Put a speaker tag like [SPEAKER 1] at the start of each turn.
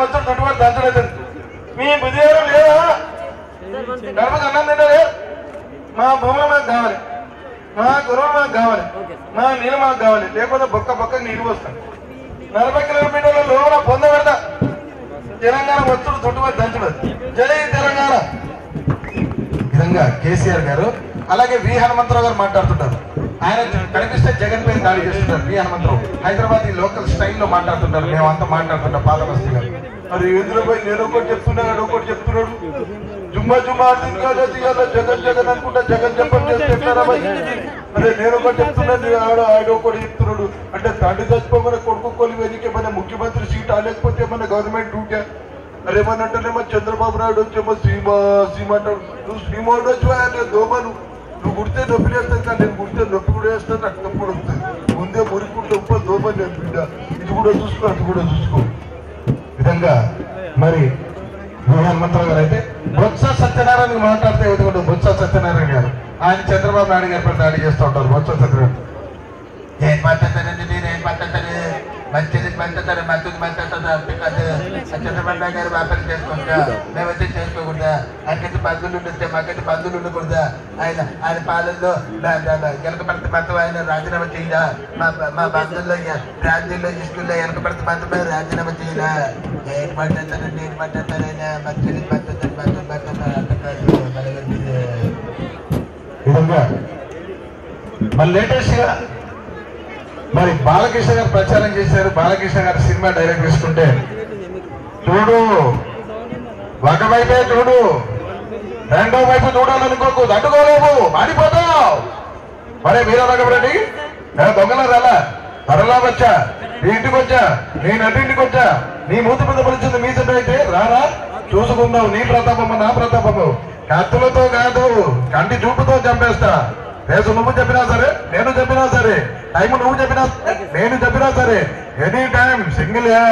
[SPEAKER 1] వచ్చి చుట్టుపడి దంచలేదు మీ బుద్ధివారం లేదా గడపకు అన్నం తింటారే మా భూములు మాకు కావాలి మా గురువు మాకు కావాలి మా నీళ్ళు మాకు కావాలి లేకపోతే బొక్క నీళ్ళు వస్తాం 40 కిలోమీటర్ల లోపల పొందబెడతా తెలంగాణ వచ్చుడు చుట్టుపడి దంచుడు జై తెలంగాణ విధంగా కేసీఆర్ గారు అలాగే వి హనుమంతరావు గారు మాట్లాడుతుంటారు ఆయన కనిపిస్తే జగన్ పైన దాడి చేస్తుంటారు వి హనుమంతరావు హైదరాబాద్ ఈ లోకల్ స్టైల్లో మాట్లాడుతుంటారు మేమంతా మాట్లాడుతుంటాం పాదమస్తి గారు మరి ఇంద్రపై నేను ఒకటి చెప్తున్నాడు ఒకటి చెప్తున్నాడు జుమ్మా అర్థం కాదు జగన్ అనుకుంటా జగన్ చెప్పని చేస్తున్నారా అదే నేను ఒకటి చెప్తున్నాను ఆయన ఒకటి చెప్తున్నాడు అంటే తండ్రి చచ్చిపోమని కొడుకు కొలి వెనకే మన ముఖ్యమంత్రి సీట్ లేకపోతే మన గవర్నమెంట్ డ్యూటీ అరేమనంటేనేమో చంద్రబాబు నాయుడు వచ్చేమో సీమ అంటాడు నువ్వు సీమోడు వచ్చి దోమను నువ్వు కుడితే నొప్పి వేస్తాను కానీ నేను కుడితే నొప్పి కూడా వేస్తాను నాకు నొప్పి కూడా వస్తుంది ముందే మురికుంటే ఉప్ప దోమని నేను బిడ్డ ఇది కూడా చూసుకో అది కూడా చూసుకో విధంగా మరి హనుమంతరావు గారు అయితే బొత్స సత్యనారాయణ మాట్లాడితే ఎందుకంటే బొత్స సత్యనారాయణ గారు ఆయన చంద్రబాబు నాయుడు గారి పై దాడి చేస్తూ ఉంటారు బొత్స సత్యనారాయణ ఏం పద్ధతి నేనేం పద్ధతి మంచిది మంచుతారు మంచుకు మంచుతుంది అంతేకాదు చంద్రబాబు నాయుడు గారు వ్యాపారం చేసుకుంటా మేమైతే చేసుకోకూడదా ఆయనకైతే బంధువులు ఉంటే మాకైతే బంధువులు ఉండకూడదా ఆయన పాలనలో వెనకబడితే మొత్తం ఆయన రాజీనామా చేయడా మా బంధువుల్లో రాజ్యంలో ఇష్టంలో వెనకబడితే మొత్తం రాజీనామా చేయడా ఏం మాట్లాడతారండి ఏం మాట్లాడతారైనా మంచిది మంచుతారు మంచుకు మంచుతారు అంతేకాదు విధంగా మరి లేటెస్ట్ గా మరి బాలకృష్ణ గారు ప్రచారం చేశారు బాలకృష్ణ గారు సినిమా డైరెక్ట్ చేసుకుంటే చూడు ఒకవైపే చూడు రెండో వైపు చూడాలనుకోకు తట్టుకోలేవు మాడిపోతావు మరే వీరరాఘవరెడ్డి నేను దొంగల రాలా త్వరలా వచ్చా నీ ఇంటికి వచ్చా నీ నటింటికి వచ్చా నీ మూతి మీద పడిచింది మీ చుట్టూ అయితే రారా చూసుకుందాం నీ ప్రతాపము నా ప్రతాపము కత్తులతో కాదు కంటి చూపుతో చంపేస్తా రేసు నువ్వు చెప్పినా సరే నేను చెప్పినా సరే టైం నువ్వు చెప్పినా నేను చెప్పినా సరే ఎనీ టైం సింగిల్ హ్యాండ్